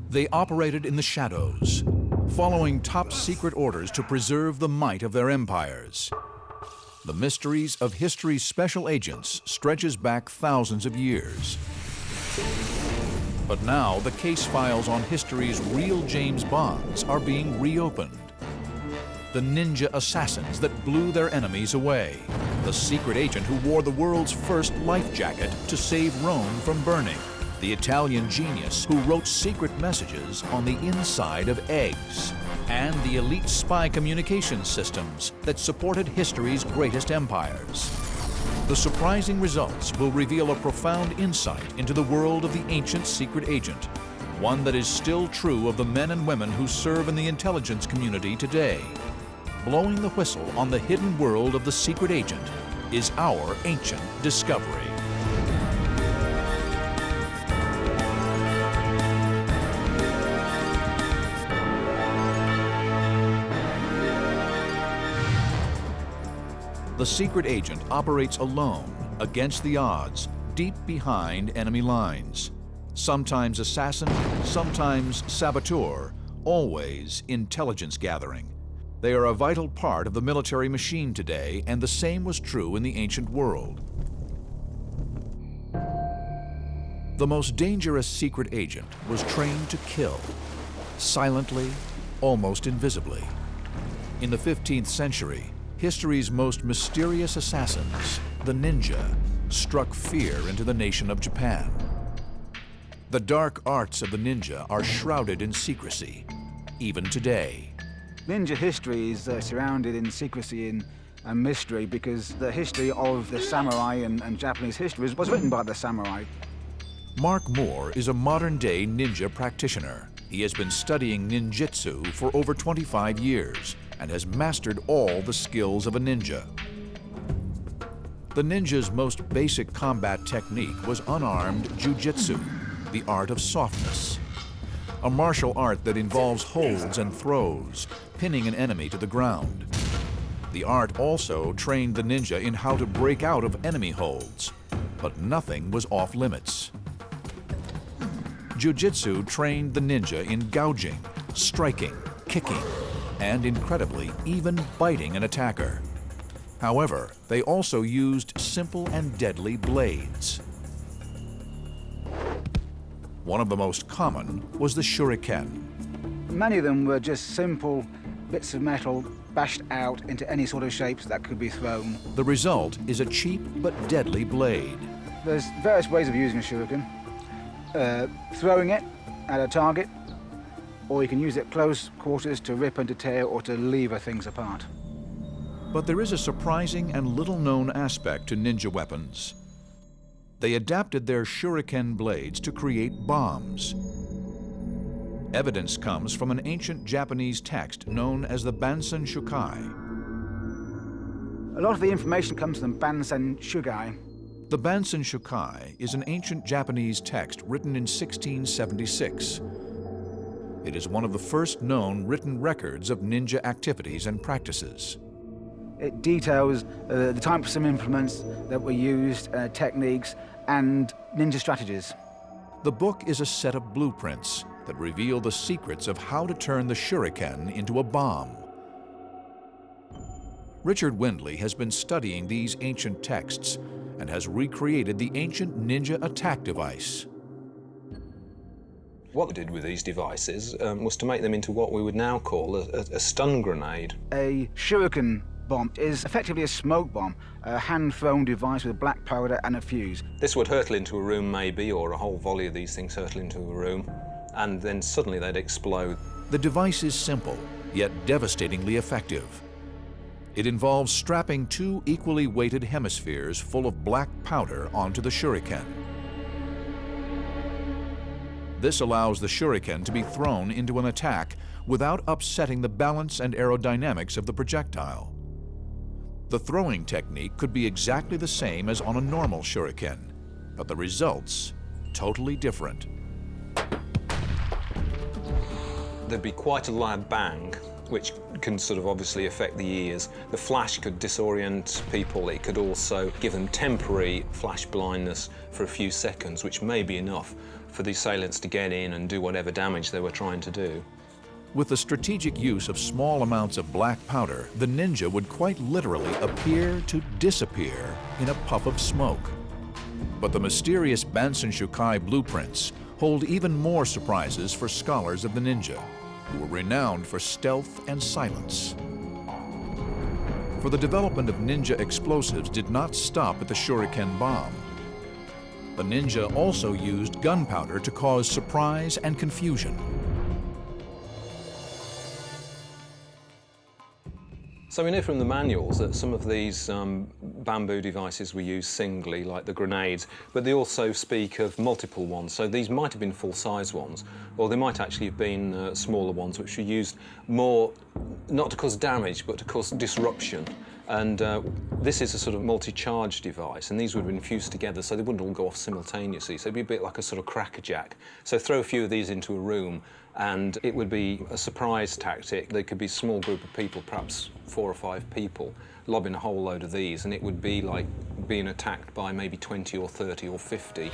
They operated in the shadows, following top-secret orders to preserve the might of their empires. The mysteries of history's special agents stretches back thousands of years. But now the case files on history's real James Bonds are being reopened. The ninja assassins that blew their enemies away. The secret agent who wore the world's first life jacket to save Rome from burning. The Italian genius who wrote secret messages on the inside of eggs. And the elite spy communication systems that supported history's greatest empires. The surprising results will reveal a profound insight into the world of the ancient secret agent, one that is still true of the men and women who serve in the intelligence community today. Blowing the whistle on the hidden world of the secret agent is our ancient discovery. The secret agent operates alone, against the odds, deep behind enemy lines. Sometimes assassin, sometimes saboteur, always intelligence gathering. They are a vital part of the military machine today, and the same was true in the ancient world. The most dangerous secret agent was trained to kill, silently, almost invisibly. In the 15th century, history's most mysterious assassins, the ninja, struck fear into the nation of Japan. The dark arts of the ninja are shrouded in secrecy, even today. Ninja history is surrounded in secrecy and mystery because the history of the samurai and Japanese history was written by the samurai. Mark Moore is a modern-day ninja practitioner. He has been studying ninjutsu for over 25 years and has mastered all the skills of a ninja. The ninja's most basic combat technique was unarmed jujitsu, the art of softness. A martial art that involves holds and throws, pinning an enemy to the ground. The art also trained the ninja in how to break out of enemy holds, but nothing was off limits. Jiu-jitsu trained the ninja in gouging, striking, kicking, and incredibly, even biting an attacker. However, they also used simple and deadly blades. One of the most common was the shuriken. Many of them were just simple bits of metal bashed out into any sort of shapes that could be thrown. The result is a cheap but deadly blade. There's various ways of using a shuriken. Throwing it at a target, or you can use it at close quarters to rip and to tear or to lever things apart. But there is a surprising and little-known aspect to ninja weapons. They adapted their shuriken blades to create bombs. Evidence comes from an ancient Japanese text known as the Bansen Shukai. A lot of the information comes from Bansen Shukai. The Bansen Shukai is an ancient Japanese text written in 1676. It is one of the first known written records of ninja activities and practices. It details the types of implements that were used, techniques, and ninja strategies. The book is a set of blueprints that reveal the secrets of how to turn the shuriken into a bomb. Richard Windley has been studying these ancient texts and has recreated the ancient ninja attack device. What they did with these devices was to make them into what we would now call a stun grenade. A shuriken bomb is effectively a smoke bomb, a hand-thrown device with black powder and a fuse. This would hurtle into a room maybe, or a whole volley of these things hurtle into a room, and then suddenly they'd explode. The device is simple, yet devastatingly effective. It involves strapping two equally weighted hemispheres full of black powder onto the shuriken. This allows the shuriken to be thrown into an attack without upsetting the balance and aerodynamics of the projectile. The throwing technique could be exactly the same as on a normal shuriken, but the results totally different. There'd be quite a loud bang, which can sort of obviously affect the ears. The flash could disorient people. It could also give them temporary flash blindness for a few seconds, which may be enough for the assailants to get in and do whatever damage they were trying to do. With the strategic use of small amounts of black powder, the ninja would quite literally appear to disappear in a puff of smoke. But the mysterious Bansen Shukai blueprints hold even more surprises for scholars of the ninja, who were renowned for stealth and silence. For the development of ninja explosives did not stop at the shuriken bomb. The ninja also used gunpowder to cause surprise and confusion. So we know from the manuals that some of these bamboo devices were used singly, like the grenades, but they also speak of multiple ones. So these might have been full-size ones, or they might actually have been smaller ones, which were used more, not to cause damage, but to cause disruption. And this is a sort of multi-charge device, and these would have been fused together so they wouldn't all go off simultaneously. So it'd be a bit like a sort of crackerjack. So throw a few of these into a room, and it would be a surprise tactic. There could be a small group of people, perhaps 4 or 5 people, lobbing a whole load of these, and it would be like being attacked by maybe 20 or 30 or 50.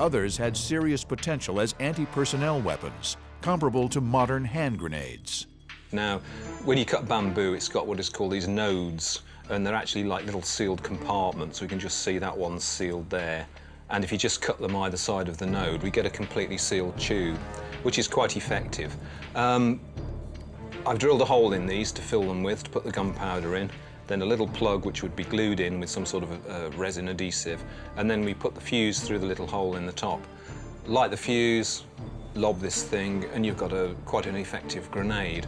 Others had serious potential as anti-personnel weapons, comparable to modern hand grenades. Now, when you cut bamboo, it's got what is called these nodes, and they're actually like little sealed compartments. We can just see that one's sealed there. And if you just cut them either side of the node, we get a completely sealed tube, which is quite effective. I've drilled a hole in these to fill them with, to put the gunpowder in, then a little plug which would be glued in with some sort of resin adhesive, and then we put the fuse through the little hole in the top. Light the fuse, lob this thing, and you've got quite an effective grenade.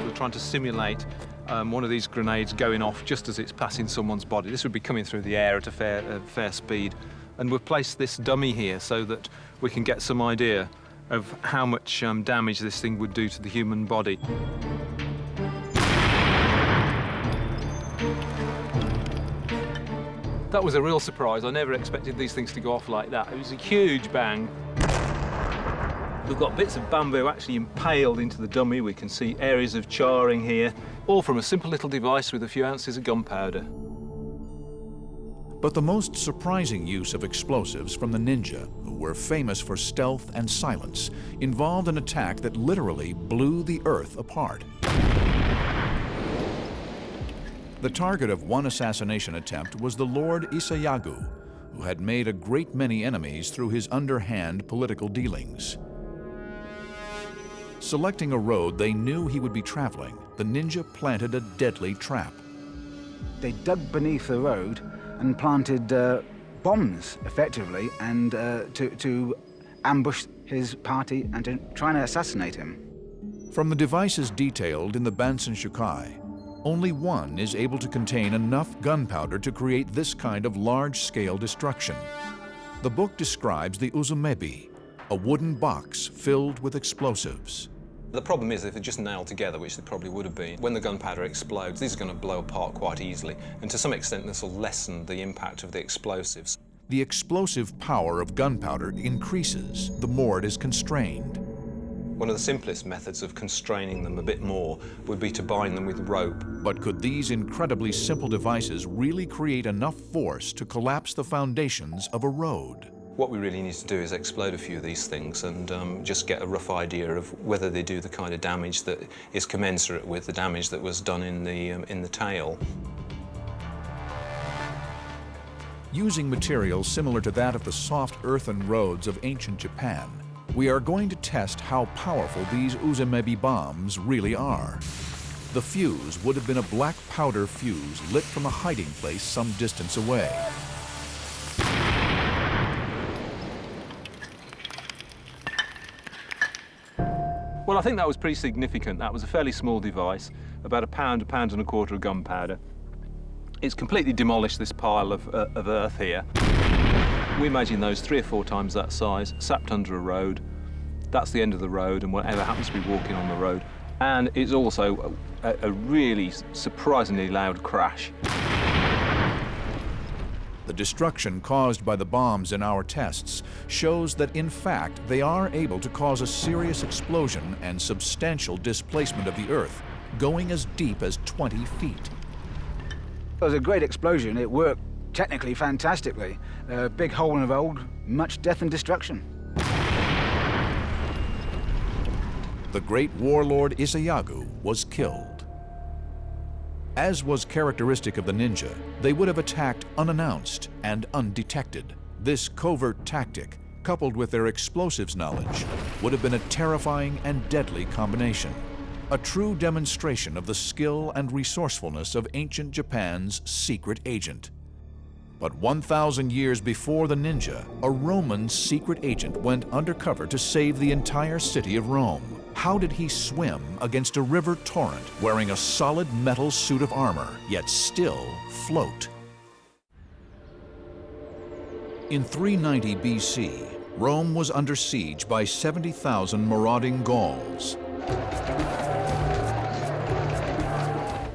We're trying to simulate one of these grenades going off just as it's passing someone's body. This would be coming through the air at a fair speed. And we've placed this dummy here so that we can get some idea of how much damage this thing would do to the human body. That was a real surprise. I never expected these things to go off like that. It was a huge bang. We've got bits of bamboo actually impaled into the dummy. We can see areas of charring here, all from a simple little device with a few ounces of gunpowder. But the most surprising use of explosives from the ninja, who were famous for stealth and silence, involved an attack that literally blew the earth apart. The target of one assassination attempt was the Lord Isayagu, who had made a great many enemies through his underhand political dealings. Selecting a road they knew he would be traveling, the ninja planted a deadly trap. They dug beneath the road and planted bombs, effectively, and to ambush his party and to try and assassinate him. From the devices detailed in the Bansen Shukai, only one is able to contain enough gunpowder to create this kind of large-scale destruction. The book describes the uzumebi, a wooden box filled with explosives. The problem is if they're just nailed together, which they probably would have been, when the gunpowder explodes, these are going to blow apart quite easily, and to some extent this will lessen the impact of the explosives. The explosive power of gunpowder increases the more it is constrained. One of the simplest methods of constraining them a bit more would be to bind them with rope. But could these incredibly simple devices really create enough force to collapse the foundations of a road? What we really need to do is explode a few of these things and just get a rough idea of whether they do the kind of damage that is commensurate with the damage that was done in the tail. Using materials similar to that of the soft earthen roads of ancient Japan, we are going to test how powerful these uzumebi bombs really are. The fuse would have been a black powder fuse lit from a hiding place some distance away. Well, I think that was pretty significant. That was a fairly small device, about a pound and a quarter of gunpowder. It's completely demolished this pile of earth here. We imagine those 3 or 4 times that size, sapped under a road. That's the end of the road, and whatever happens to be walking on the road. And it's also a really surprisingly loud crash. The destruction caused by the bombs in our tests shows that in fact they are able to cause a serious explosion and substantial displacement of the Earth, going as deep as 20 feet. It was a great explosion. It worked technically fantastically. A big hole involved, much death and destruction. The great warlord Isayagu was killed. As was characteristic of the ninja, they would have attacked unannounced and undetected. This covert tactic, coupled with their explosives knowledge, would have been a terrifying and deadly combination. A true demonstration of the skill and resourcefulness of ancient Japan's secret agent. But 1,000 years before the ninja, a Roman secret agent went undercover to save the entire city of Rome. How did he swim against a river torrent wearing a solid metal suit of armor, yet still float? In 390 BC, Rome was under siege by 70,000 marauding Gauls.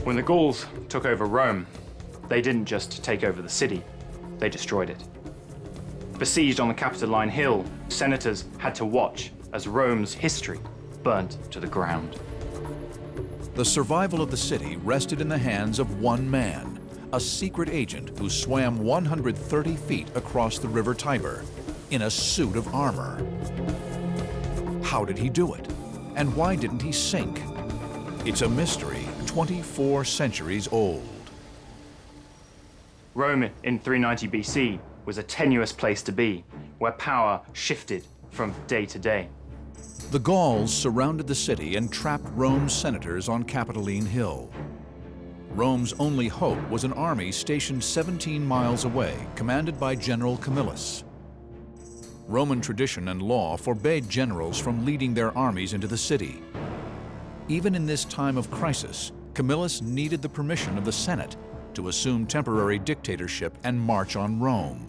When the Gauls took over Rome, they didn't just take over the city, they destroyed it. Besieged on the Capitoline Hill, senators had to watch as Rome's history burnt to the ground. The survival of the city rested in the hands of one man, a secret agent who swam 130 feet across the River Tiber in a suit of armor. How did he do it? And why didn't he sink? It's a mystery 24 centuries old. Rome in 390 BC was a tenuous place to be, where power shifted from day to day. The Gauls surrounded the city and trapped Rome's senators on Capitoline Hill. Rome's only hope was an army stationed 17 miles away, commanded by General Camillus. Roman tradition and law forbade generals from leading their armies into the city. Even in this time of crisis, Camillus needed the permission of the Senate to assume temporary dictatorship and march on Rome.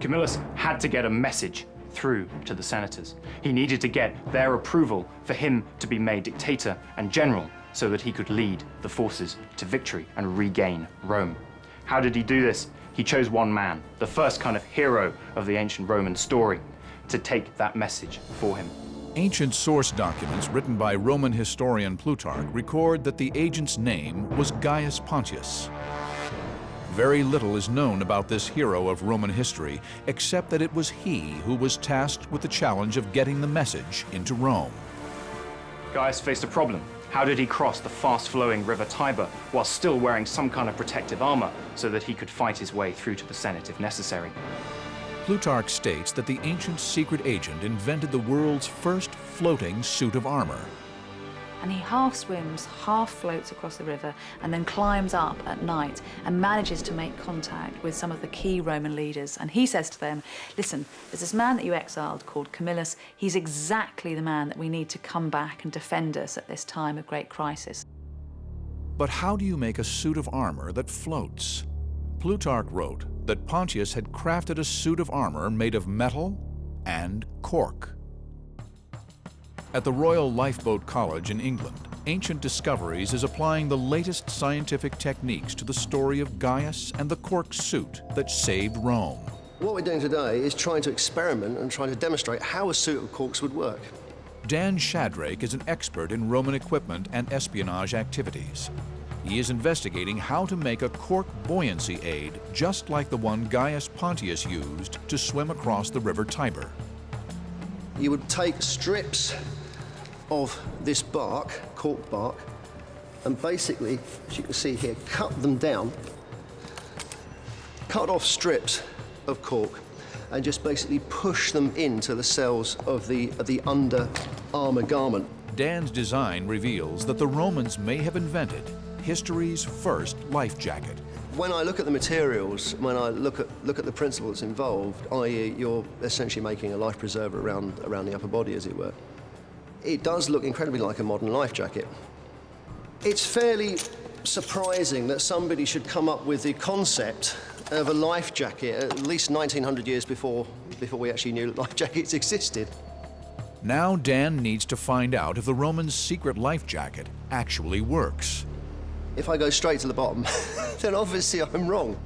Camillus had to get a message through to the senators. He needed to get their approval for him to be made dictator and general so that he could lead the forces to victory and regain Rome. How did he do this? He chose one man, the first kind of hero of the ancient Roman story, to take that message for him. Ancient source documents written by Roman historian Plutarch record that the agent's name was Gaius Pontius. Very little is known about this hero of Roman history, except that it was he who was tasked with the challenge of getting the message into Rome. Gaius faced a problem. How did he cross the fast-flowing River Tiber while still wearing some kind of protective armor so that he could fight his way through to the Senate if necessary? Plutarch states that the ancient secret agent invented the world's first floating suit of armor. And he half swims, half floats across the river, and then climbs up at night and manages to make contact with some of the key Roman leaders. And he says to them, listen, there's this man that you exiled called Camillus. He's exactly the man that we need to come back and defend us at this time of great crisis. But how do you make a suit of armor that floats? Plutarch wrote that Pontius had crafted a suit of armor made of metal and cork. At the Royal Lifeboat College in England, Ancient Discoveries is applying the latest scientific techniques to the story of Gaius and the cork suit that saved Rome. What we're doing today is trying to experiment and trying to demonstrate how a suit of corks would work. Dan Shadrake is an expert in Roman equipment and espionage activities. He is investigating how to make a cork buoyancy aid just like the one Gaius Pontius used to swim across the River Tiber. You would take strips of this bark, cork bark, and basically, as you can see here, cut them down, cut off strips of cork, and just basically push them into the cells of the under armor garment. Dan's design reveals that the Romans may have invented history's first life jacket. When I look at the materials, when I look at the principles involved, i.e. you're essentially making a life preserver around the upper body, as it were, it does look incredibly like a modern life jacket. It's fairly surprising that somebody should come up with the concept of a life jacket at least 1900 years before we actually knew that life jackets existed. Now Dan needs to find out if the Romans' secret life jacket actually works. If I go straight to the bottom, then obviously I'm wrong.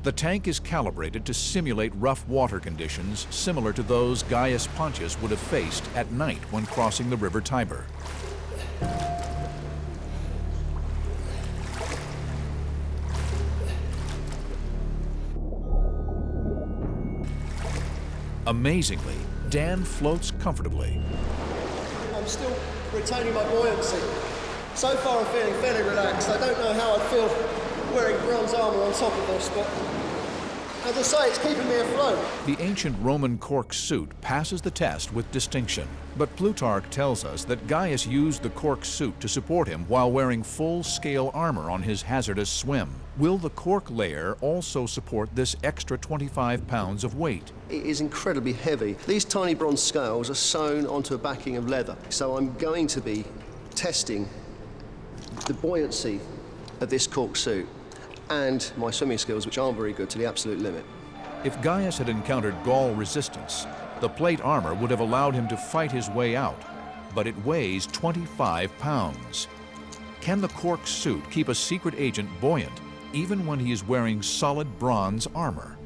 The tank is calibrated to simulate rough water conditions similar to those Gaius Pontius would have faced at night when crossing the river Tiber. Amazingly, Dan floats comfortably. I'm still retaining my buoyancy. So far I'm feeling fairly relaxed. I don't know how I'd feel wearing bronze armour on top of this, but as I say, it's keeping me afloat. The ancient Roman cork suit passes the test with distinction, but Plutarch tells us that Gaius used the cork suit to support him while wearing full-scale armor on his hazardous swim. Will the cork layer also support this extra 25 pounds of weight? It is incredibly heavy. These tiny bronze scales are sewn onto a backing of leather, so I'm going to be testing the buoyancy of this cork suit and my swimming skills, which aren't very good, to the absolute limit. If Gaius had encountered Gaul resistance, the plate armor would have allowed him to fight his way out, but it weighs 25 pounds. Can the cork suit keep a secret agent buoyant even when he is wearing solid bronze armor?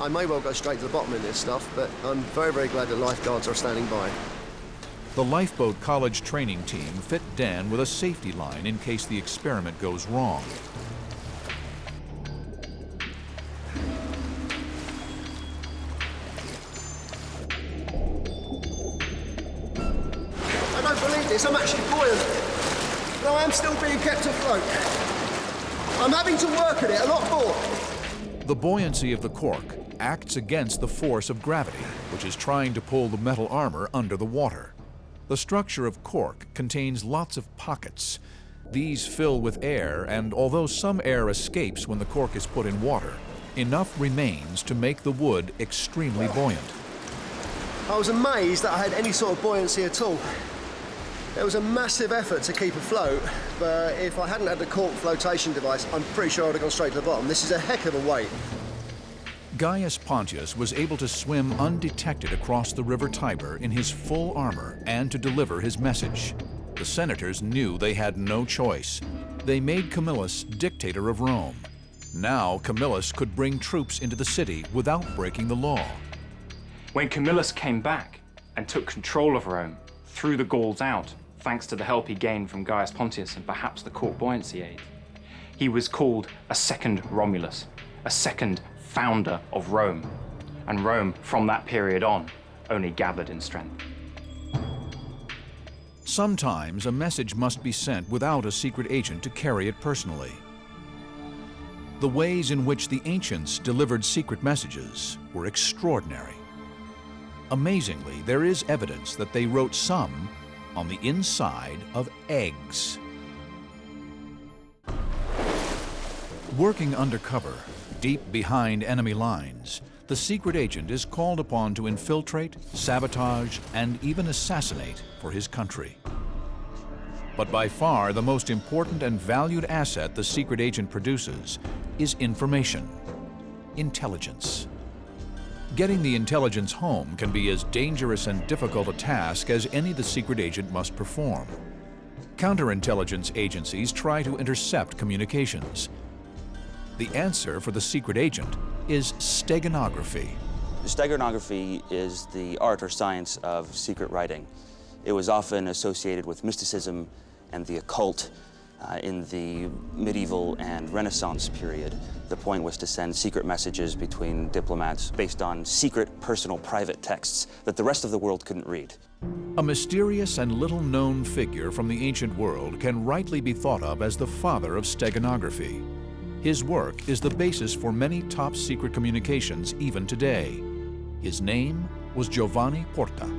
I may well go straight to the bottom in this stuff, but I'm very, very glad the lifeguards are standing by. The lifeboat college training team fit Dan with a safety line in case the experiment goes wrong. I don't believe this, I'm actually buoyant, but I am still being kept afloat. I'm having to work at it a lot more. The buoyancy of the cork acts against the force of gravity, which is trying to pull the metal armor under the water. The structure of cork contains lots of pockets. These fill with air, and although some air escapes when the cork is put in water, enough remains to make the wood extremely buoyant. I was amazed that I had any sort of buoyancy at all. There was a massive effort to keep afloat, but if I hadn't had the cork flotation device, I'm pretty sure I'd have gone straight to the bottom. This is a heck of a weight. Gaius Pontius was able to swim undetected across the river Tiber in his full armor and to deliver his message. The senators knew they had no choice. They made Camillus dictator of Rome. Now Camillus could bring troops into the city without breaking the law. When Camillus came back and took control of Rome, threw the Gauls out, thanks to the help he gained from Gaius Pontius and perhaps the cork buoyancy aid, he was called a second Romulus, a second founder of Rome. And Rome, from that period on, only gathered in strength. Sometimes a message must be sent without a secret agent to carry it personally. The ways in which the ancients delivered secret messages were extraordinary. Amazingly, there is evidence that they wrote some on the inside of eggs. Working undercover, deep behind enemy lines, the secret agent is called upon to infiltrate, sabotage, and even assassinate for his country. But by far the most important and valued asset the secret agent produces is information, intelligence. Getting the intelligence home can be as dangerous and difficult a task as any the secret agent must perform. Counterintelligence agencies try to intercept communications. The answer for the secret agent is steganography. Steganography is the art or science of secret writing. It was often associated with mysticism and the occult in the medieval and Renaissance period. The point was to send secret messages between diplomats based on secret, personal, private texts that the rest of the world couldn't read. A mysterious and little-known figure from the ancient world can rightly be thought of as the father of steganography. His work is the basis for many top-secret communications even today. His name was Giovanni Porta.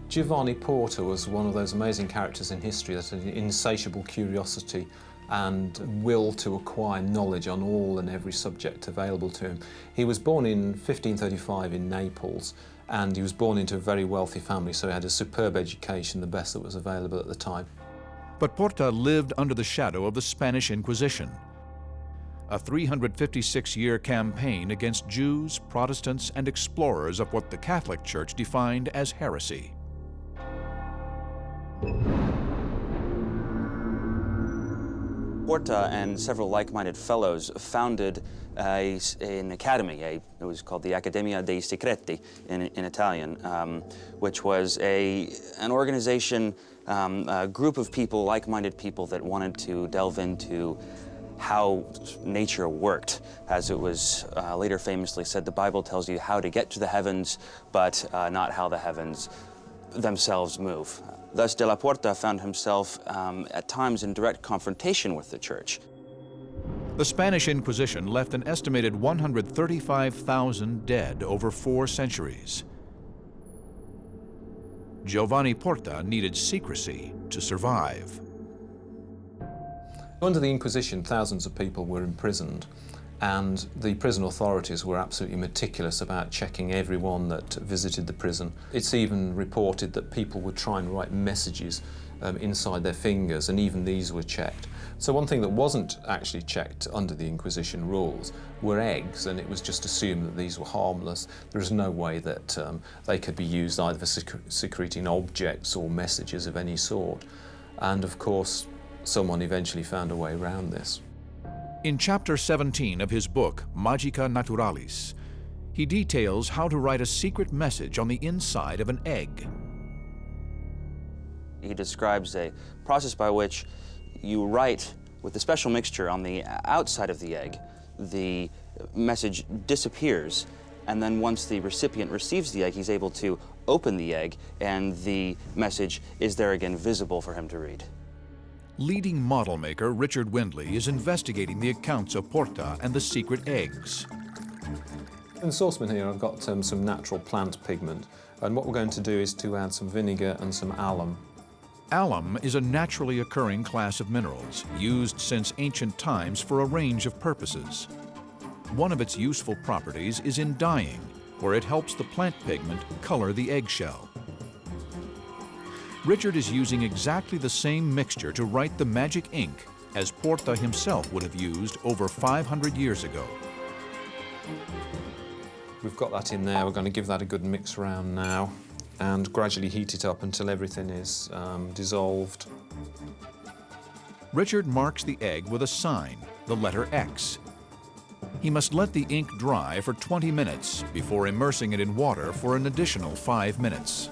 Giovanni Porta was one of those amazing characters in history that had an insatiable curiosity and will to acquire knowledge on all and every subject available to him. He was born in 1535 in Naples, and he was born into a very wealthy family, so he had a superb education, the best that was available at the time. But Porta lived under the shadow of the Spanish Inquisition, a 356-year campaign against Jews, Protestants, and explorers of what the Catholic Church defined as heresy. Porta and several like-minded fellows founded an academy. It was called the Accademia dei Secreti in Italian, which was an organization, a group of people, like-minded people that wanted to delve into how nature worked. As it was later famously said, the Bible tells you how to get to the heavens, but not how the heavens themselves move. Thus, Della Porta found himself at times in direct confrontation with the church. The Spanish Inquisition left an estimated 135,000 dead over 4 centuries. Giovanni Porta needed secrecy to survive. Under the Inquisition, thousands of people were imprisoned, and the prison authorities were absolutely meticulous about checking everyone that visited the prison. It's even reported that people would try and write messages inside their fingers, and even these were checked. So one thing that wasn't actually checked under the Inquisition rules were eggs, and it was just assumed that these were harmless. There is no way that they could be used either for secreting objects or messages of any sort. And of course, someone eventually found a way around this. In chapter 17 of his book, Magica Naturalis, he details how to write a secret message on the inside of an egg. He describes a process by which you write with a special mixture on the outside of the egg. The message disappears, and then once the recipient receives the egg, he's able to open the egg, and the message is there again visible for him to read. Leading model maker Richard Windley is investigating the accounts of Porta and the secret eggs. In the saucepan here I've got some natural plant pigment, and what we're going to do is to add some vinegar and some alum. Alum is a naturally occurring class of minerals used since ancient times for a range of purposes. One of its useful properties is in dyeing, where it helps the plant pigment color the eggshell. Richard is using exactly the same mixture to write the magic ink as Porta himself would have used over 500 years ago. We've got that in there. We're going to give that a good mix around now and gradually heat it up until everything is dissolved. Richard marks the egg with a sign, the letter X. He must let the ink dry for 20 minutes before immersing it in water for an additional 5 minutes.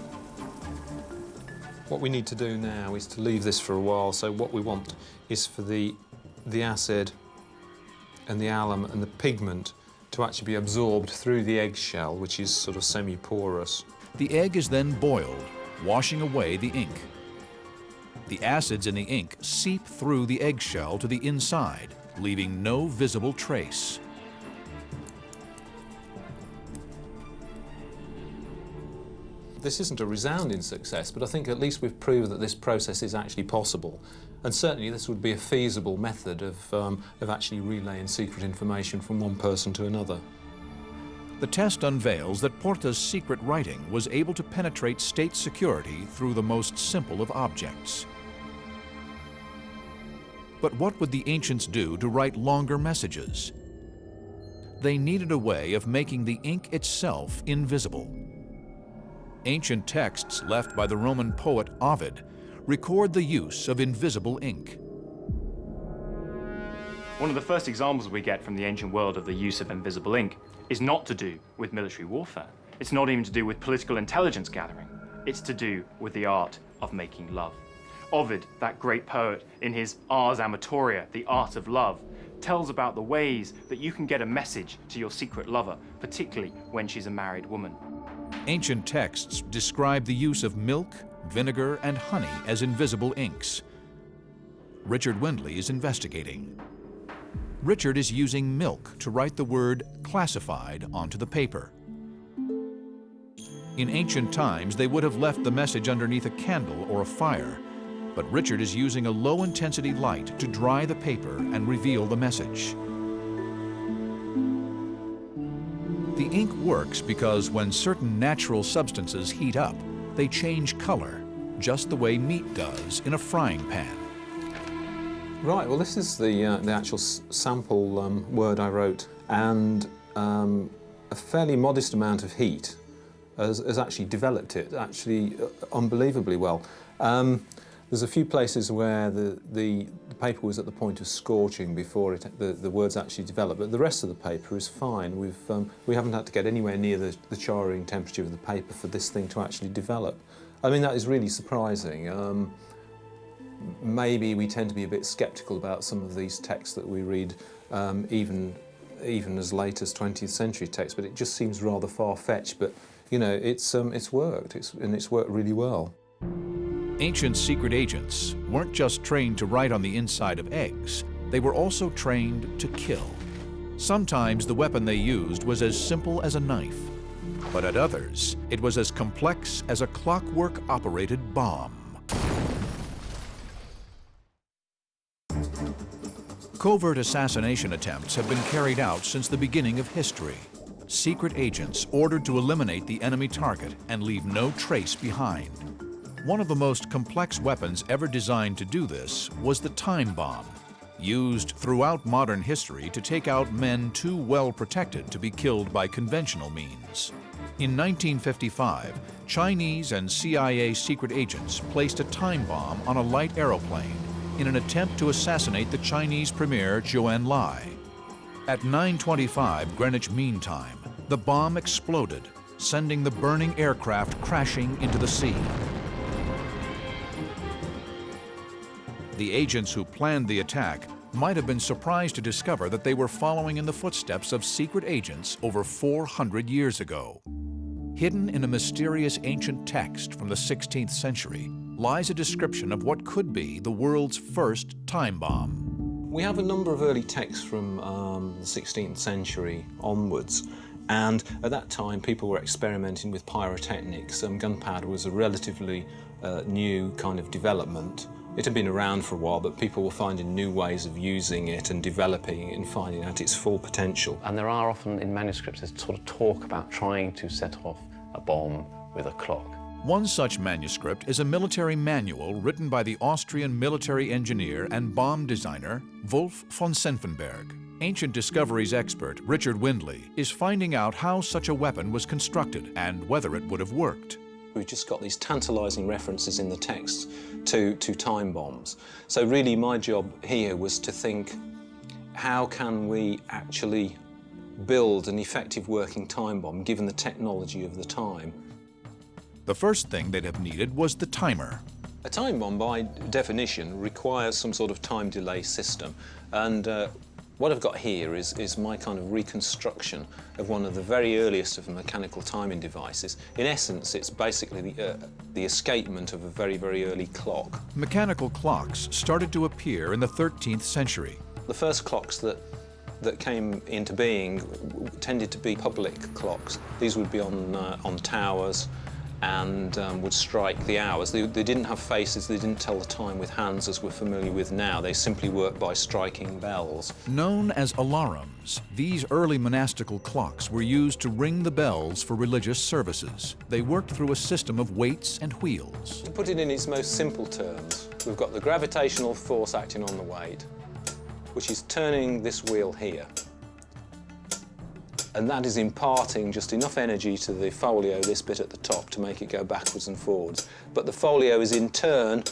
What we need to do now is to leave this for a while, so what we want is for the acid and the alum and the pigment to actually be absorbed through the eggshell, which is sort of semi-porous. The egg is then boiled, washing away the ink. The acids in the ink seep through the eggshell to the inside, leaving no visible trace. This isn't a resounding success, but I think at least we've proved that this process is actually possible. And certainly this would be a feasible method of actually relaying secret information from one person to another. The test unveils that Porta's secret writing was able to penetrate state security through the most simple of objects. But what would the ancients do to write longer messages? They needed a way of making the ink itself invisible. Ancient texts left by the Roman poet Ovid record the use of invisible ink. One of the first examples we get from the ancient world of the use of invisible ink is not to do with military warfare. It's not even to do with political intelligence gathering. It's to do with the art of making love. Ovid, that great poet, in his Ars Amatoria, the art of love, tells about the ways that you can get a message to your secret lover, particularly when she's a married woman. Ancient texts describe the use of milk, vinegar, and honey as invisible inks. Richard Windley is investigating. Richard is using milk to write the word classified onto the paper. In ancient times, they would have left the message underneath a candle or a fire, but Richard is using a low-intensity light to dry the paper and reveal the message. The ink works because when certain natural substances heat up, they change color, just the way meat does in a frying pan. Right, well this is the actual sample word I wrote, and a fairly modest amount of heat has actually developed it, actually unbelievably well. There's a few places where the paper was at the point of scorching before the words actually developed, but the rest of the paper is fine. We haven't had to get anywhere near the charring temperature of the paper for this thing to actually develop. I mean, that is really surprising. Maybe we tend to be a bit sceptical about some of these texts that we read, even as late as 20th century texts, but it just seems rather far-fetched. But you know, it's worked, and it's worked really well. Ancient secret agents weren't just trained to write on the inside of eggs, they were also trained to kill. Sometimes the weapon they used was as simple as a knife, but at others, it was as complex as a clockwork-operated bomb. Covert assassination attempts have been carried out since the beginning of history. Secret agents ordered to eliminate the enemy target and leave no trace behind. One of the most complex weapons ever designed to do this was the time bomb, used throughout modern history to take out men too well protected to be killed by conventional means. In 1955, Chinese and CIA secret agents placed a time bomb on a light aeroplane in an attempt to assassinate the Chinese premier Zhou Enlai. At 9:25 Greenwich Mean Time, the bomb exploded, sending the burning aircraft crashing into the sea. The agents who planned the attack might have been surprised to discover that they were following in the footsteps of secret agents over 400 years ago. Hidden in a mysterious ancient text from the 16th century lies a description of what could be the world's first time bomb. We have a number of early texts from the 16th century onwards, and at that time people were experimenting with pyrotechnics. Gunpowder was a relatively new kind of development. It had been around for a while, but people were finding new ways of using it and developing it and finding out its full potential. And there are often in manuscripts that sort of talk about trying to set off a bomb with a clock. One such manuscript is a military manual written by the Austrian military engineer and bomb designer Wolf von Senfenberg. Ancient discoveries expert Richard Windley is finding out how such a weapon was constructed and whether it would have worked. We've just got these tantalising references in the text to time bombs. So really my job here was to think, how can we actually build an effective working time bomb given the technology of the time? The first thing they'd have needed was the timer. A time bomb, by definition, requires some sort of time delay system. And what I've got here is my kind of reconstruction of one of the very earliest of mechanical timing devices. In essence, it's basically the escapement of a very, very early clock. Mechanical clocks started to appear in the 13th century. The first clocks that came into being tended to be public clocks. These would be on towers and would strike the hours. They didn't have faces, they didn't tell the time with hands as we're familiar with now. They simply worked by striking bells. Known as alarums, these early monastical clocks were used to ring the bells for religious services. They worked through a system of weights and wheels. To put it in its most simple terms, we've got the gravitational force acting on the weight, which is turning this wheel here. And that is imparting just enough energy to the folio, this bit at the top, to make it go backwards and forwards. But the folio is in turn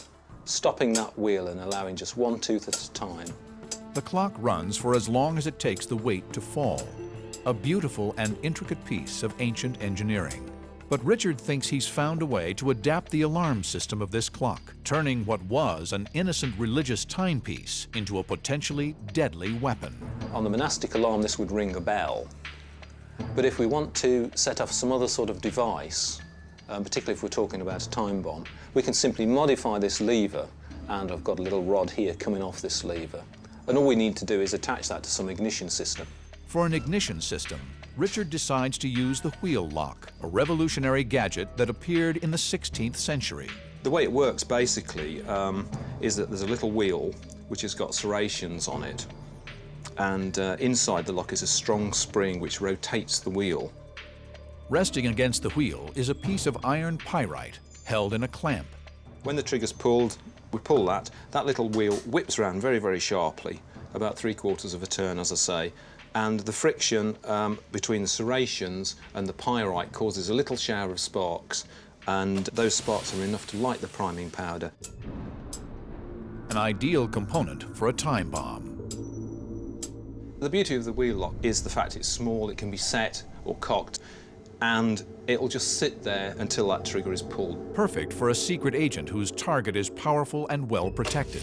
stopping that wheel and allowing just one tooth at a time. The clock runs for as long as it takes the weight to fall. A beautiful and intricate piece of ancient engineering. But Richard thinks he's found a way to adapt the alarm system of this clock, turning what was an innocent religious timepiece into a potentially deadly weapon. On the monastic alarm, this would ring a bell. But if we want to set off some other sort of device, particularly if we're talking about a time bomb, we can simply modify this lever, and I've got a little rod here coming off this lever. And all we need to do is attach that to some ignition system. For an ignition system, Richard decides to use the wheel lock, a revolutionary gadget that appeared in the 16th century. The way it works, basically, is that there's a little wheel which has got serrations on it. And inside the lock is a strong spring which rotates the wheel. Resting against the wheel is a piece of iron pyrite held in a clamp. When the trigger's pulled, we pull that little wheel whips around very, very sharply, about 3/4 of a turn, as I say, and the friction between the serrations and the pyrite causes a little shower of sparks, and those sparks are enough to light the priming powder. an ideal component for a time bomb. The beauty of the wheel lock is the fact it's small, it can be set or cocked, and it'll just sit there until that trigger is pulled. Perfect for a secret agent whose target is powerful and well protected.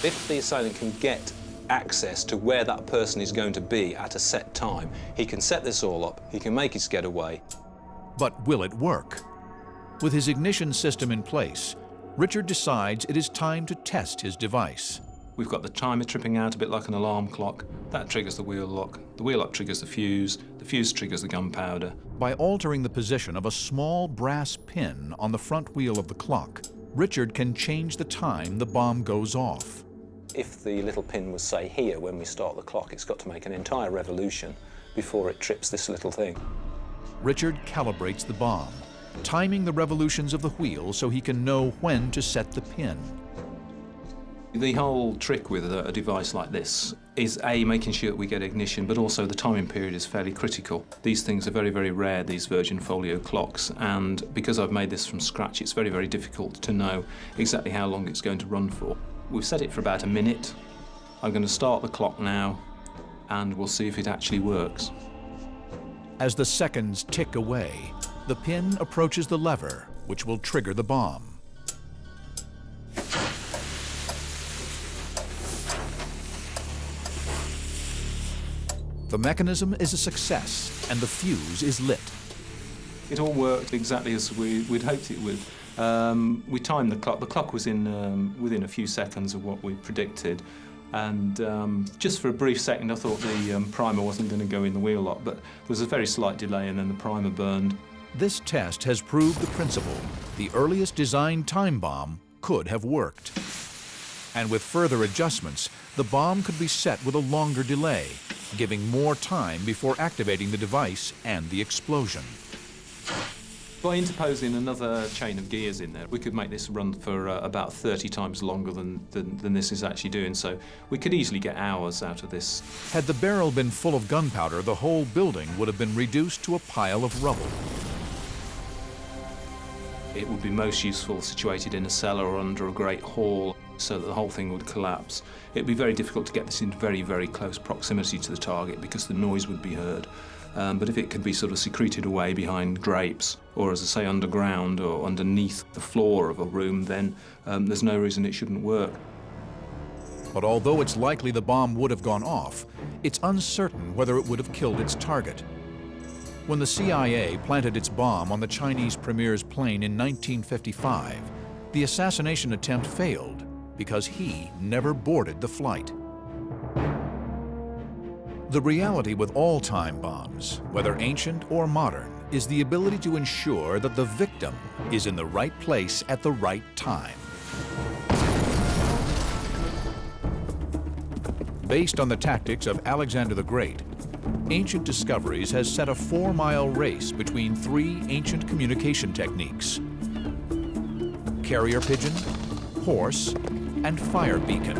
If the assailant can get access to where that person is going to be at a set time, he can set this all up, he can make his getaway. But will it work? With his ignition system in place, Richard decides it is time to test his device. We've got the timer tripping out a bit like an alarm clock. That triggers the wheel lock triggers the fuse triggers the gunpowder. By altering the position of a small brass pin on the front wheel of the clock, Richard can change the time the bomb goes off. If the little pin was, say, here when we start the clock, it's got to make an entire revolution before it trips this little thing. Richard calibrates the bomb, timing the revolutions of the wheel so he can know when to set the pin. The whole trick with a device like this is A, making sure that we get ignition, but also the timing period is fairly critical. These things are very, very rare, these Virgin Folio clocks, and because I've made this from scratch, it's very, very difficult to know exactly how long it's going to run for. We've set it for about a minute. I'm going to start the clock now, and we'll see if it actually works. As the seconds tick away, the pin approaches the lever, which will trigger the bomb. The mechanism is a success, and the fuse is lit. It all worked exactly as we'd hoped it would. We timed the clock. The clock was within a few seconds of what we predicted. And just for a brief second, I thought the primer wasn't going to go in the wheel lock, but there was a very slight delay, and then the primer burned. This test has proved the principle. The earliest designed time bomb could have worked. And with further adjustments, the bomb could be set with a longer delay, giving more time before activating the device and the explosion. By interposing another chain of gears in there, we could make this run for about 30 times longer than this is actually doing, so we could easily get hours out of this. Had the barrel been full of gunpowder, the whole building would have been reduced to a pile of rubble. It would be most useful situated in a cellar or under a great hall, so that the whole thing would collapse. It'd be very difficult to get this in very, very close proximity to the target because the noise would be heard. But if it could be sort of secreted away behind drapes, or as I say, underground or underneath the floor of a room, then there's no reason it shouldn't work. But although it's likely the bomb would have gone off, it's uncertain whether it would have killed its target. When the CIA planted its bomb on the Chinese premier's plane in 1955, the assassination attempt failed because he never boarded the flight. The reality with all time bombs, whether ancient or modern, is the ability to ensure that the victim is in the right place at the right time. Based on the tactics of Alexander the Great, Ancient Discoveries has set a 4-mile race between 3 ancient communication techniques: carrier pigeon, horse, and fire beacon.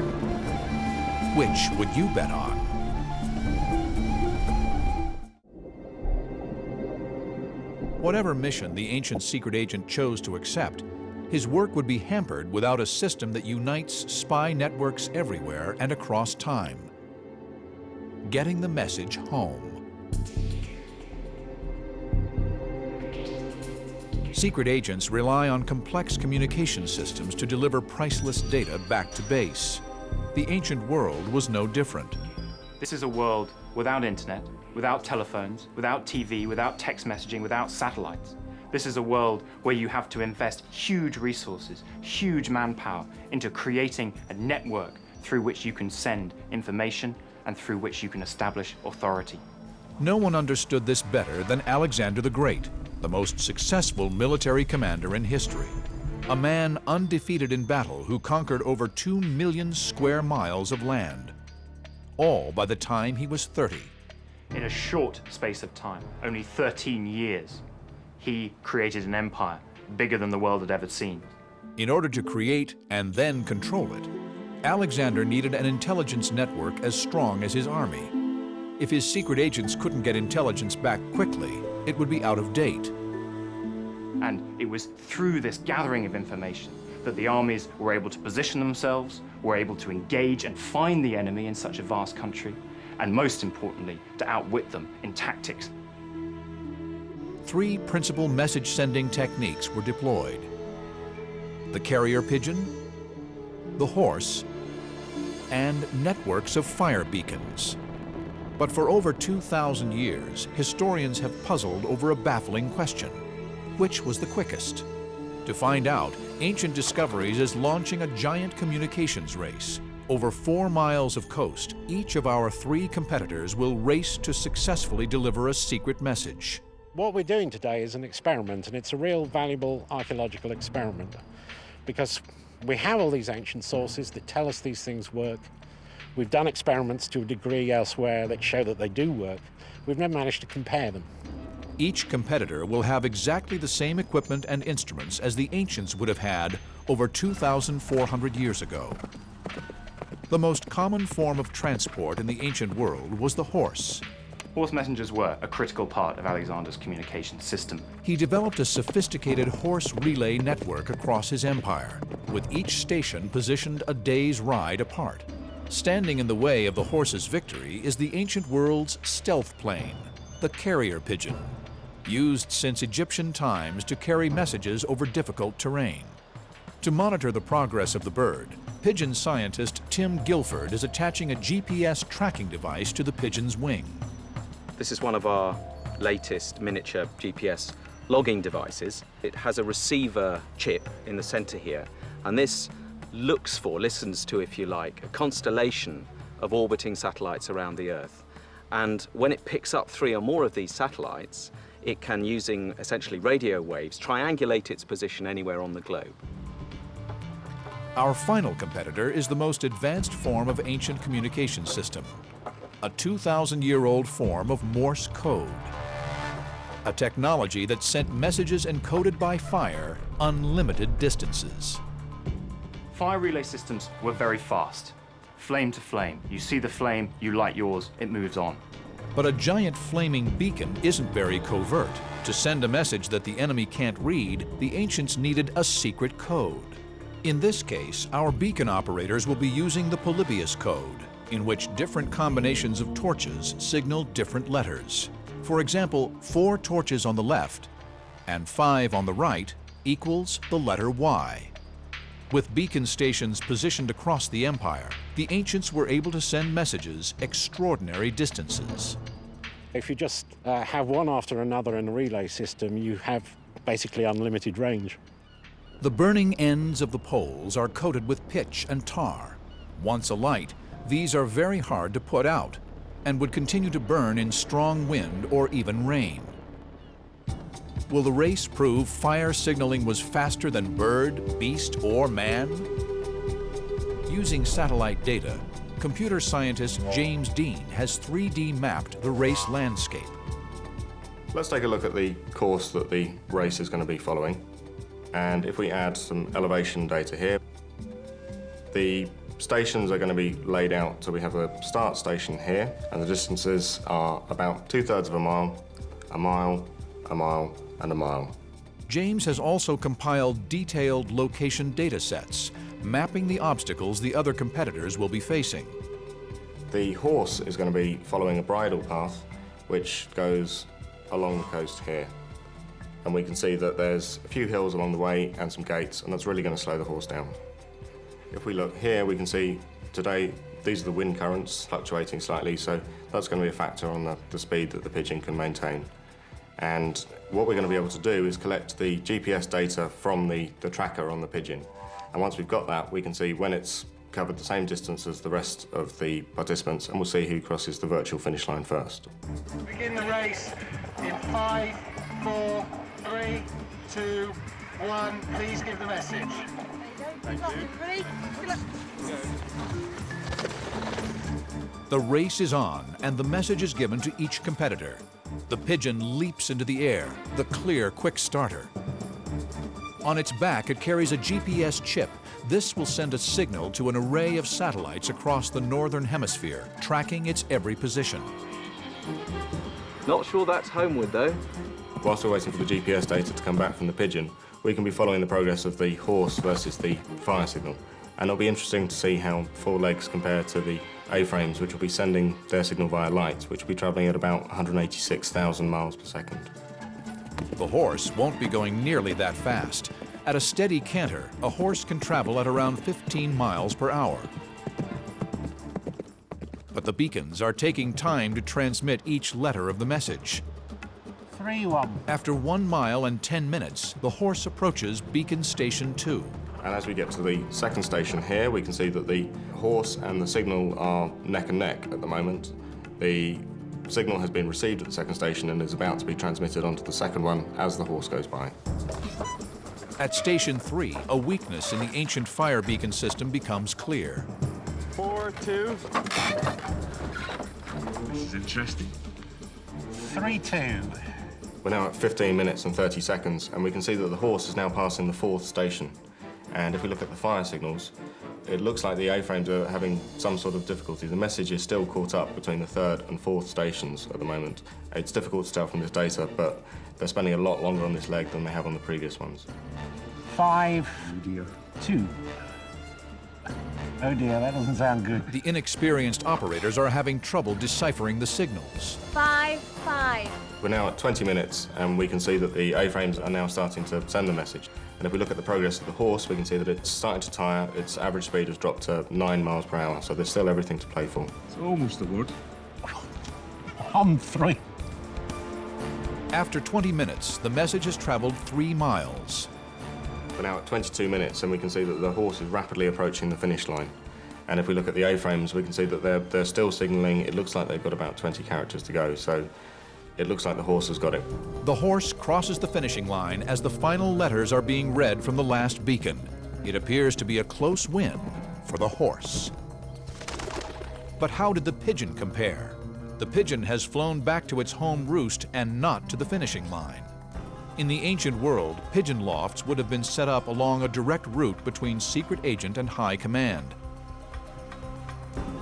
Which would you bet on? Whatever mission the ancient secret agent chose to accept, his work would be hampered without a system that unites spy networks everywhere and across time. Getting the message home. Secret agents rely on complex communication systems to deliver priceless data back to base. The ancient world was no different. This is a world without internet, without telephones, without TV, without text messaging, without satellites. This is a world where you have to invest huge resources, huge manpower into creating a network through which you can send information and through which you can establish authority. No one understood this better than Alexander the Great, the most successful military commander in history. A man undefeated in battle who conquered over 2 million square miles of land, all by the time he was 30. In a short space of time, only 13 years, he created an empire bigger than the world had ever seen. In order to create and then control it, Alexander needed an intelligence network as strong as his army. If his secret agents couldn't get intelligence back quickly, it would be out of date. And it was through this gathering of information that the armies were able to position themselves, were able to engage and find the enemy in such a vast country, and most importantly, to outwit them in tactics. 3 principal message-sending techniques were deployed: the carrier pigeon, the horse, and networks of fire beacons. But for over 2,000 years, historians have puzzled over a baffling question: which was the quickest? To find out, Ancient Discoveries is launching a giant communications race. Over 4 miles of coast, each of our 3 competitors will race to successfully deliver a secret message. What we're doing today is an experiment, and it's a real valuable archaeological experiment, because we have all these ancient sources that tell us these things work. We've done experiments to a degree elsewhere that show that they do work. We've never managed to compare them. Each competitor will have exactly the same equipment and instruments as the ancients would have had over 2,400 years ago. The most common form of transport in the ancient world was the horse. Horse messengers were a critical part of Alexander's communication system. He developed a sophisticated horse relay network across his empire, with each station positioned a day's ride apart. Standing in the way of the horse's victory is the ancient world's stealth plane, the carrier pigeon, used since Egyptian times to carry messages over difficult terrain. To monitor the progress of the bird, pigeon scientist Tim Guilford is attaching a GPS tracking device to the pigeon's wing. This is one of our latest miniature GPS logging devices. It has a receiver chip in the center here, and this listens to, if you like, a constellation of orbiting satellites around the Earth. And when it picks up 3 or more of these satellites, it can, using essentially radio waves, triangulate its position anywhere on the globe. Our final competitor is the most advanced form of ancient communication system, a 2,000-year-old form of Morse code, a technology that sent messages encoded by fire unlimited distances. Fire relay systems were very fast. Flame to flame. You see the flame, you light yours, it moves on. But a giant flaming beacon isn't very covert. To send a message that the enemy can't read, the ancients needed a secret code. In this case, our beacon operators will be using the Polybius code, in which different combinations of torches signal different letters. For example, 4 torches on the left and 5 on the right equals the letter Y. With beacon stations positioned across the empire, the ancients were able to send messages extraordinary distances. If you just have one after another in a relay system, you have basically unlimited range. The burning ends of the poles are coated with pitch and tar. Once alight, these are very hard to put out and would continue to burn in strong wind or even rain. Will the race prove fire signaling was faster than bird, beast, or man? Using satellite data, computer scientist James Dean has 3D mapped the race landscape. Let's take a look at the course that the race is going to be following. And if we add some elevation data here, the stations are going to be laid out. So we have a start station here, and the distances are about 2/3 of a mile, a mile, a mile, and a mile. James has also compiled detailed location data sets, mapping the obstacles the other competitors will be facing. The horse is going to be following a bridle path, which goes along the coast here. And we can see that there's a few hills along the way and some gates, and that's really going to slow the horse down. If we look here, we can see today these are the wind currents fluctuating slightly, so that's going to be a factor on the speed that the pigeon can maintain. And what we're going to be able to do is collect the GPS data from the tracker on the pigeon. And once we've got that, we can see when it's covered the same distance as the rest of the participants, and we'll see who crosses the virtual finish line first. Begin the race in 5, 4, 3, 2, 1. Please give the message. Thank you. Ready? The race is on, and the message is given to each competitor. The pigeon leaps into the air, the clear, quick starter. On its back, it carries a GPS chip. This will send a signal to an array of satellites across the northern hemisphere, tracking its every position. Not sure that's homeward, though. Whilst we're waiting for the GPS data to come back from the pigeon, we can be following the progress of the horse versus the fire signal. And it'll be interesting to see how four legs compare to the A-frames, which will be sending their signal via light, which will be travelling at about 186,000 miles per second. The horse won't be going nearly that fast. At a steady canter, a horse can travel at around 15 miles per hour. But the beacons are taking time to transmit each letter of the message. 3-1. After 1 mile and 10 minutes, the horse approaches Beacon Station 2. And as we get to the second station here, we can see that the horse and the signal are neck and neck at the moment. The signal has been received at the second station and is about to be transmitted onto the second one as the horse goes by. At Station 3, a weakness in the ancient fire beacon system becomes clear. 4-2. This is interesting. 3-2. We're now at 15 minutes and 30 seconds, and we can see that the horse is now passing the fourth station. And if we look at the fire signals, it looks like the A-frames are having some sort of difficulty. The message is still caught up between the third and fourth stations at the moment. It's difficult to tell from this data, but they're spending a lot longer on this leg than they have on the previous ones. 5-2. Oh dear, that doesn't sound good. The inexperienced operators are having trouble deciphering the signals. 5-5. We're now at 20 minutes, and we can see that the A-frames are now starting to send the message. And if we look at the progress of the horse, we can see that it's starting to tire. Its average speed has dropped to 9 miles per hour, so there's still everything to play for. It's almost a word. On 3. After 20 minutes, the message has traveled 3 miles. We're now at 22 minutes, and we can see that the horse is rapidly approaching the finish line. And if we look at the A-frames, we can see that they're still signalling. It looks like they've got about 20 characters to go, so it looks like the horse has got it. The horse crosses the finishing line as the final letters are being read from the last beacon. It appears to be a close win for the horse. But how did the pigeon compare? The pigeon has flown back to its home roost and not to the finishing line. In the ancient world, pigeon lofts would have been set up along a direct route between secret agent and high command.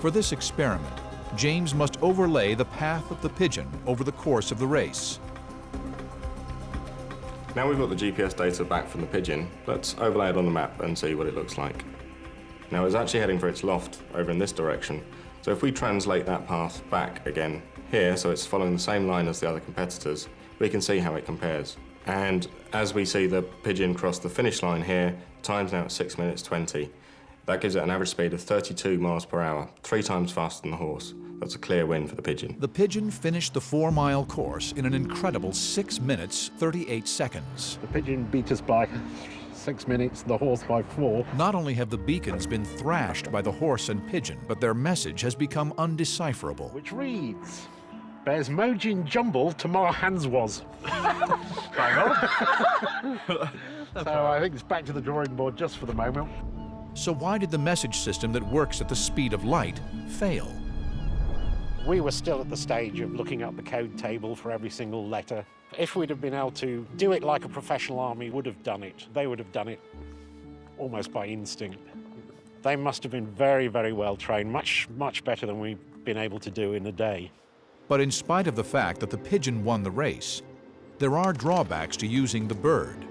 For this experiment, James must overlay the path of the pigeon over the course of the race. Now we've got the GPS data back from the pigeon, let's overlay it on the map and see what it looks like. Now it's actually heading for its loft over in this direction, so if we translate that path back again here, so it's following the same line as the other competitors, we can see how it compares. And as we see the pigeon cross the finish line here, time's now at 6 minutes 20. That gives it an average speed of 32 miles per hour, 3 times faster than the horse. That's a clear win for the pigeon. The pigeon finished the 4-mile course in an incredible 6 minutes, 38 seconds. The pigeon beat us by 6 minutes, the horse by 4. Not only have the beacons been thrashed by the horse and pigeon, but their message has become undecipherable. Which reads, "Bears Mojin Jumble to Mar Hans was." So I think it's back to the drawing board just for the moment. So why did the message system that works at the speed of light fail? We were still at the stage of looking up the code table for every single letter. If we'd have been able to do it like a professional army would have done it, they would have done it almost by instinct. They must have been very, very well trained, much better than we've been able to do in a day. But in spite of the fact that the pigeon won the race, there are drawbacks to using the bird.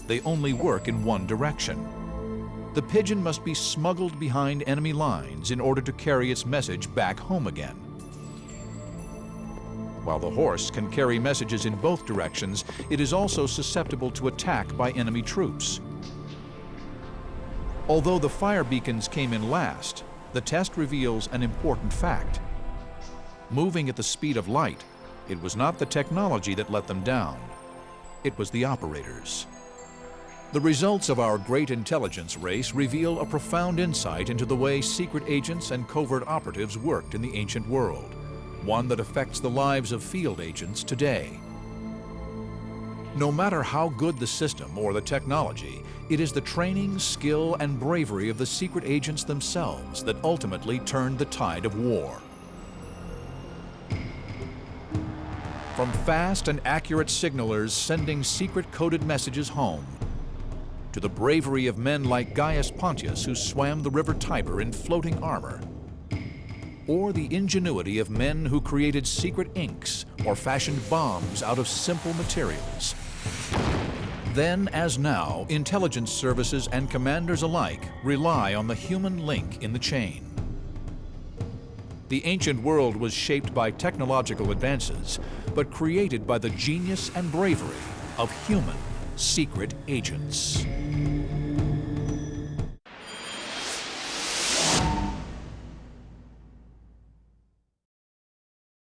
They only work in one direction. The pigeon must be smuggled behind enemy lines in order to carry its message back home again. While the horse can carry messages in both directions, it is also susceptible to attack by enemy troops. Although the fire beacons came in last, the test reveals an important fact. Moving at the speed of light, it was not the technology that let them down. It was the operators. The results of our great intelligence race reveal a profound insight into the way secret agents and covert operatives worked in the ancient world, one that affects the lives of field agents today. No matter how good the system or the technology, it is the training, skill, and bravery of the secret agents themselves that ultimately turned the tide of war. From fast and accurate signalers sending secret coded messages home, to the bravery of men like Gaius Pontius who swam the river Tiber in floating armor, or the ingenuity of men who created secret inks or fashioned bombs out of simple materials. Then, as now, intelligence services and commanders alike rely on the human link in the chain. The ancient world was shaped by technological advances, but created by the genius and bravery of human secret agents.